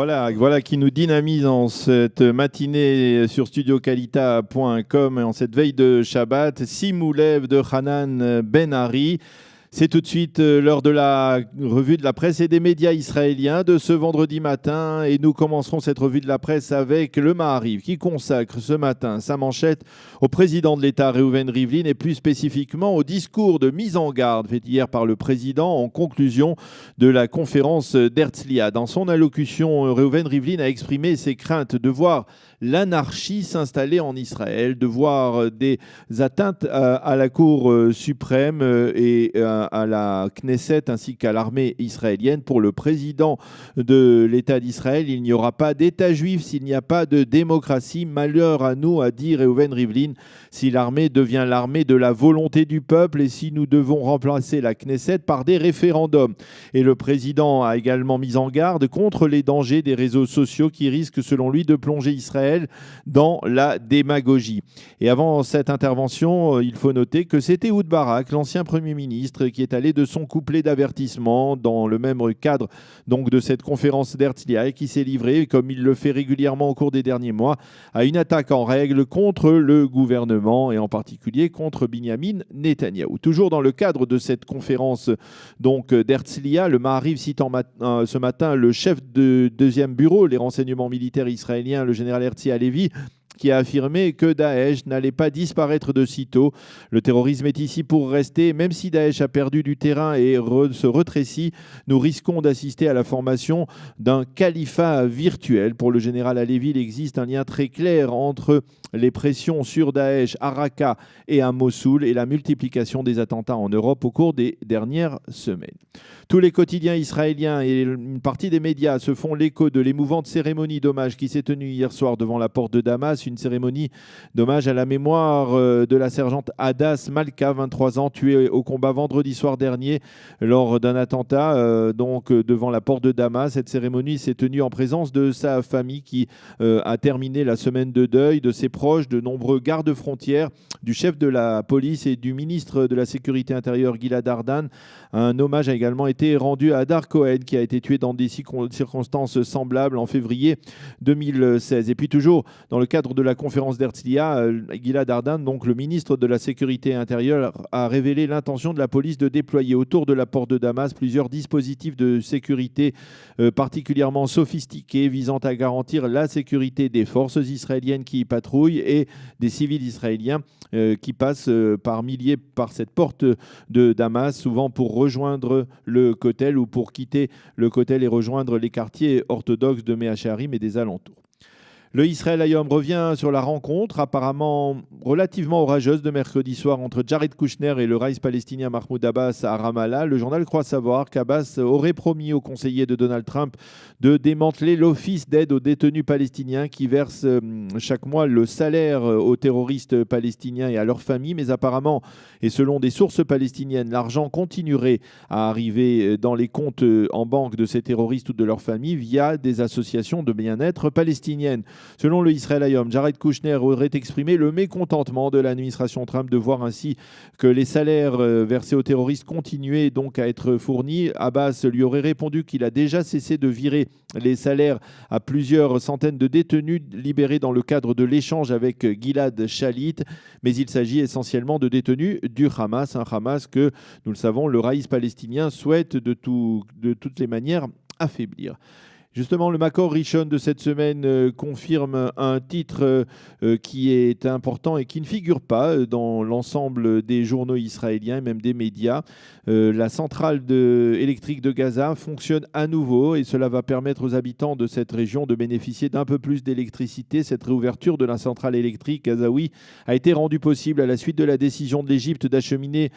Voilà qui nous dynamise en cette matinée sur studiokalita.com et en cette veille de Shabbat. Simoulev de Hanan Ben Ari. C'est tout de suite l'heure de la revue de la presse et des médias israéliens de ce vendredi matin. Et nous commencerons cette revue de la presse avec le Maariv qui consacre ce matin sa manchette au président de l'État Reuven Rivlin et plus spécifiquement au discours de mise en garde fait hier par le président en conclusion de la conférence d'Herzliya. Dans son allocution, Reuven Rivlin a exprimé ses craintes de voir l'anarchie s'installer en Israël, de voir des atteintes à la Cour suprême et à la Knesset ainsi qu'à l'armée israélienne. Pour le président de l'État d'Israël, il n'y aura pas d'État juif s'il n'y a pas de démocratie. Malheur à nous, a dit Reuven Rivlin, si l'armée devient l'armée de la volonté du peuple et si nous devons remplacer la Knesset par des référendums. Et le président a également mis en garde contre les dangers des réseaux sociaux qui risquent, selon lui, de plonger Israël dans la démagogie. Et avant cette intervention, il faut noter que c'est Ehud Barak, l'ancien Premier ministre, qui est allé de son couplet d'avertissement dans le même cadre donc de cette conférence d'Herzliya et qui s'est livré, comme il le fait régulièrement au cours des derniers mois, à une attaque en règle contre le gouvernement et en particulier contre Binyamin Netanyahou. Toujours dans le cadre de cette conférence donc d'Herzliya, le Maariv cite ce matin le chef de deuxième bureau, les renseignements militaires israéliens, le général Herzi Halevi, qui a affirmé que Daesh n'allait pas disparaître de sitôt. Le terrorisme est ici pour rester. Même si Daesh a perdu du terrain et se rétrécit, nous risquons d'assister à la formation d'un califat virtuel. Pour le général Halevi, il existe un lien très clair entre les pressions sur Daesh à Raqqa et à Mossoul et la multiplication des attentats en Europe au cours des dernières semaines. Tous les quotidiens israéliens et une partie des médias se font l'écho de l'émouvante cérémonie d'hommage qui s'est tenue hier soir devant la porte de Damas, une cérémonie d'hommage à la mémoire de la sergente Hadas Malka, 23 ans, tuée au combat vendredi soir dernier lors d'un attentat devant la porte de Damas. Cette cérémonie s'est tenue en présence de sa famille qui a terminé la semaine de deuil, de ses proches, de nombreux gardes-frontières, du chef de la police et du ministre de la Sécurité intérieure Gilad Ardan. Un hommage a également été rendu à Hadar Cohen qui a été tué dans des circonstances semblables en février 2016. Et puis toujours dans le cadre de la conférence d'Herzliya, Gilad Ardan, donc le ministre de la Sécurité intérieure, a révélé l'intention de la police de déployer autour de la porte de Damas plusieurs dispositifs de sécurité particulièrement sophistiqués visant à garantir la sécurité des forces israéliennes qui y patrouillent et des civils israéliens qui passent par milliers par cette porte de Damas, souvent pour rejoindre le Kotel ou pour quitter le Kotel et rejoindre les quartiers orthodoxes de Mea Shearim et des alentours. Le Israël Hayom revient sur la rencontre apparemment relativement orageuse de mercredi soir entre Jared Kushner et le raïs palestinien Mahmoud Abbas à Ramallah. Le journal croit savoir qu'Abbas aurait promis aux conseillers de Donald Trump de démanteler l'office d'aide aux détenus palestiniens qui verse chaque mois le salaire aux terroristes palestiniens et à leurs familles. Mais apparemment, et selon des sources palestiniennes, l'argent continuerait à arriver dans les comptes en banque de ces terroristes ou de leurs familles via des associations de bien-être palestiniennes. Selon le Israël Hayom, Jared Kushner aurait exprimé le mécontentement de l'administration Trump de voir ainsi que les salaires versés aux terroristes continuaient donc à être fournis. Abbas lui aurait répondu qu'il a déjà cessé de virer les salaires à plusieurs centaines de détenus libérés dans le cadre de l'échange avec Gilad Shalit, mais il s'agit essentiellement de détenus du Hamas, un Hamas que, nous le savons, le raïs palestinien souhaite de toutes les manières affaiblir. Justement, le Makor Rishon de cette semaine confirme un titre qui est important et qui ne figure pas dans l'ensemble des journaux israéliens et même des médias. La centrale électrique de Gaza fonctionne à nouveau et cela va permettre aux habitants de cette région de bénéficier d'un peu plus d'électricité. Cette réouverture de la centrale électrique gazaoui a été rendue possible à la suite de la décision de l'Égypte d'acheminer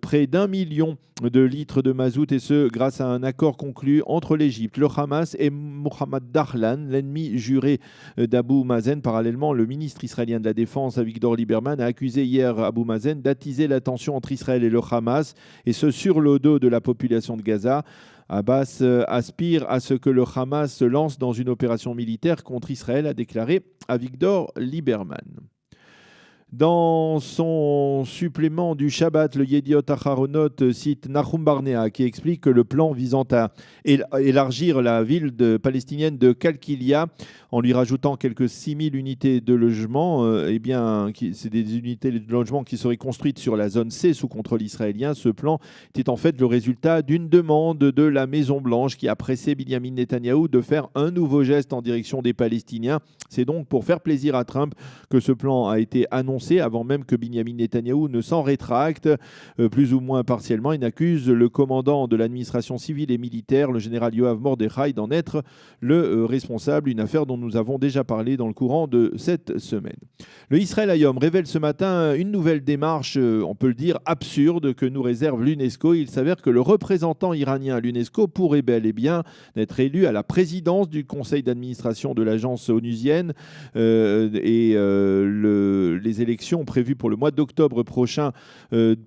près d'1 million de litres de mazout et ce grâce à un accord conclu entre l'Égypte, le Hamas et Mohamed Dahlan, l'ennemi juré d'Abou Mazen. Parallèlement, le ministre israélien de la Défense, Avigdor Lieberman, a accusé hier Abou Mazen d'attiser la tension entre Israël et le Hamas, et ce sur le dos de la population de Gaza. Abbas aspire à ce que le Hamas se lance dans une opération militaire contre Israël, a déclaré Avigdor Lieberman. Dans son supplément du Shabbat, le Yediot Aharonot cite Nahum Barnea qui explique que le plan visant à élargir la ville palestinienne de Kalkilia en lui rajoutant quelques 6000 unités de logement, c'est des unités de logement qui seraient construites sur la zone C sous contrôle israélien. Ce plan était en fait le résultat d'une demande de la Maison-Blanche qui a pressé Binyamin Netanyahou de faire un nouveau geste en direction des Palestiniens. C'est donc pour faire plaisir à Trump que ce plan a été annoncé avant même que Binyamin Netanyahou ne s'en rétracte, plus ou moins partiellement. Il accuse le commandant de l'administration civile et militaire, le général Yoav Mordechai, d'en être le responsable, une affaire dont nous avons déjà parlé dans le courant de cette semaine. Le Israël Hayom révèle ce matin une nouvelle démarche, on peut le dire, absurde que nous réserve l'UNESCO. Il s'avère que le représentant iranien à l'UNESCO pourrait bel et bien être élu à la présidence du conseil d'administration de l'agence onusienne les élections prévues pour le mois d'octobre prochain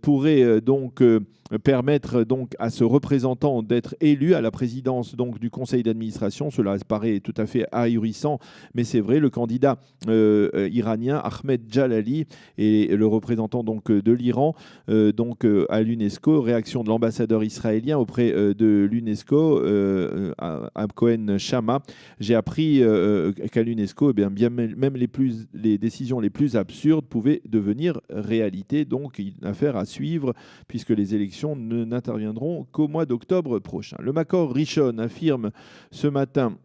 pourraient permettre donc à ce représentant d'être élu à la présidence donc du conseil d'administration. Cela paraît tout à fait ahurissant, mais c'est vrai. Le candidat iranien Ahmed Jalali est le représentant donc de l'Iran à l'UNESCO. Réaction de l'ambassadeur israélien auprès de l'UNESCO, Cohen Shama. J'ai appris qu'à l'UNESCO, même les décisions les plus absurdes pouvaient devenir réalité. Donc, une affaire à suivre puisque les élections n'interviendront qu'au mois d'octobre prochain. Le Makor Rishon affirme ce matin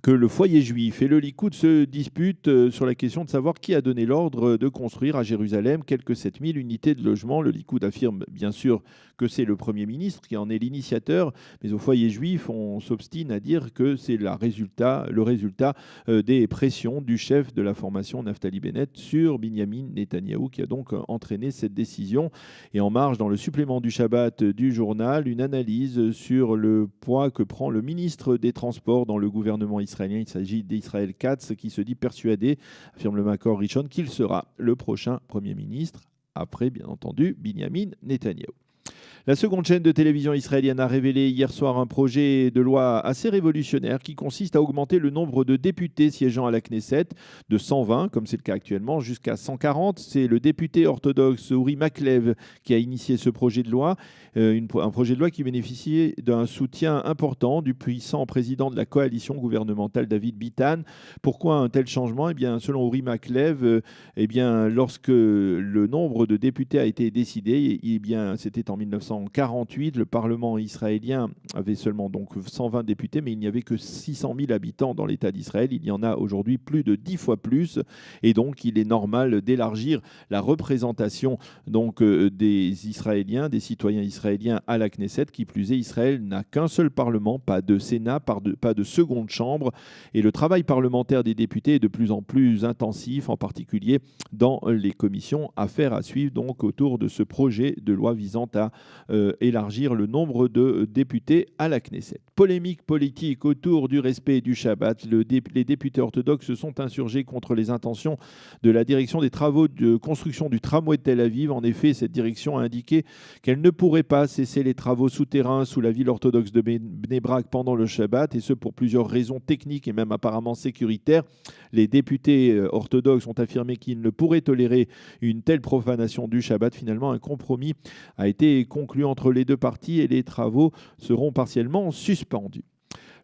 que le foyer juif et le Likoud se disputent sur la question de savoir qui a donné l'ordre de construire à Jérusalem quelques 7000 unités de logement. Le Likoud affirme bien sûr que c'est le Premier ministre qui en est l'initiateur, mais au foyer juif, on s'obstine à dire que c'est le résultat des pressions du chef de la formation Naftali Bennett sur Binyamin Netanyahou, qui a donc entraîné cette décision. Et en marge, dans le supplément du Shabbat du journal, une analyse sur le poids que prend le ministre des Transports dans le gouvernement israélien. Il s'agit d'Israël Katz, qui se dit persuadé, affirme le Makor Rishon, qu'il sera le prochain Premier ministre, après bien entendu Binyamin Netanyahou. La seconde chaîne de télévision israélienne a révélé hier soir un projet de loi assez révolutionnaire qui consiste à augmenter le nombre de députés siégeant à la Knesset de 120, comme c'est le cas actuellement, jusqu'à 140. C'est le député orthodoxe Uri Maklev qui a initié ce projet de loi, un projet de loi qui bénéficiait d'un soutien important du puissant président de la coalition gouvernementale David Bitan. Pourquoi un tel changement ? Selon Uri Maklev, lorsque le nombre de députés a été décidé, c'était en 1948, le Parlement israélien avait seulement donc 120 députés, mais il n'y avait que 600 000 habitants dans l'État d'Israël. Il y en a aujourd'hui plus de 10 fois plus, et donc il est normal d'élargir la représentation des Israéliens, des citoyens israéliens à la Knesset. Qui plus est, Israël n'a qu'un seul Parlement, pas de Sénat, pas de seconde chambre, et le travail parlementaire des députés est de plus en plus intensif, en particulier dans les commissions. Affaire à suivre donc autour de ce projet de loi visant à élargir le nombre de députés à la Knesset. Polémique politique autour du respect du Shabbat. Les députés orthodoxes se sont insurgés contre les intentions de la direction des travaux de construction du tramway de Tel Aviv. En effet, cette direction a indiqué qu'elle ne pourrait pas cesser les travaux souterrains sous la ville orthodoxe de Bnei Brak pendant le Shabbat, et ce pour plusieurs raisons techniques et même apparemment sécuritaires. Les députés orthodoxes ont affirmé qu'ils ne pourraient tolérer une telle profanation du Shabbat. Finalement, un compromis a été conclu entre les deux parties et les travaux seront partiellement suspendus.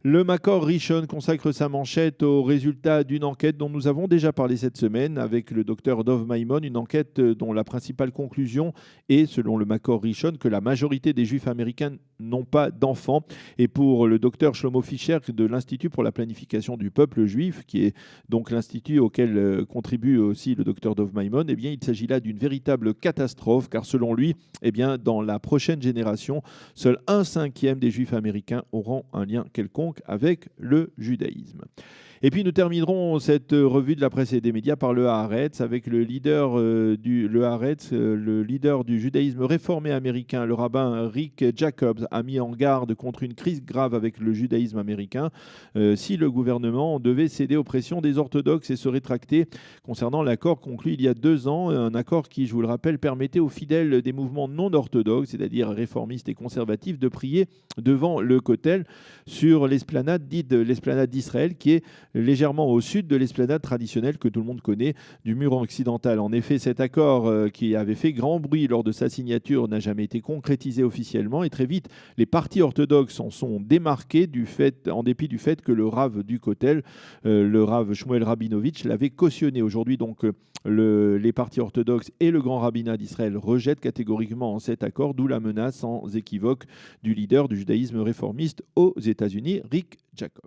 Le Makor Rishon consacre sa manchette aux résultats d'une enquête dont nous avons déjà parlé cette semaine avec le docteur Dov Maimon, une enquête dont la principale conclusion est, selon le Makor Rishon, que la majorité des Juifs américains n'ont pas d'enfants. Et pour le docteur Shlomo Fischer de l'Institut pour la planification du peuple juif, qui est donc l'institut auquel contribue aussi le docteur Dov Maimon, il s'agit là d'une véritable catastrophe, car selon lui, dans la prochaine génération, seul 1/5 des Juifs américains auront un lien quelconque avec le judaïsme. Et puis nous terminerons cette revue de la presse et des médias par le Haaretz avec le leader du judaïsme réformé américain, le rabbin Rick Jacobs, a mis en garde contre une crise grave avec le judaïsme américain si le gouvernement devait céder aux pressions des orthodoxes et se rétracter concernant l'accord conclu il y a 2 ans, un accord qui, je vous le rappelle, permettait aux fidèles des mouvements non orthodoxes, c'est-à-dire réformistes et conservatifs, de prier devant le Kotel sur l'esplanade dite l'esplanade d'Israël, qui est légèrement au sud de l'esplanade traditionnelle que tout le monde connaît du mur occidental. En effet, cet accord qui avait fait grand bruit lors de sa signature n'a jamais été concrétisé officiellement et très vite, les partis orthodoxes en sont démarqués en dépit du fait que le Rav du Kotel, le Rav Shmuel Rabinovitch, l'avait cautionné. Aujourd'hui, donc, les partis orthodoxes et le grand rabbinat d'Israël rejettent catégoriquement cet accord, d'où la menace sans équivoque du leader du judaïsme réformiste aux États-Unis, Rick Jacob.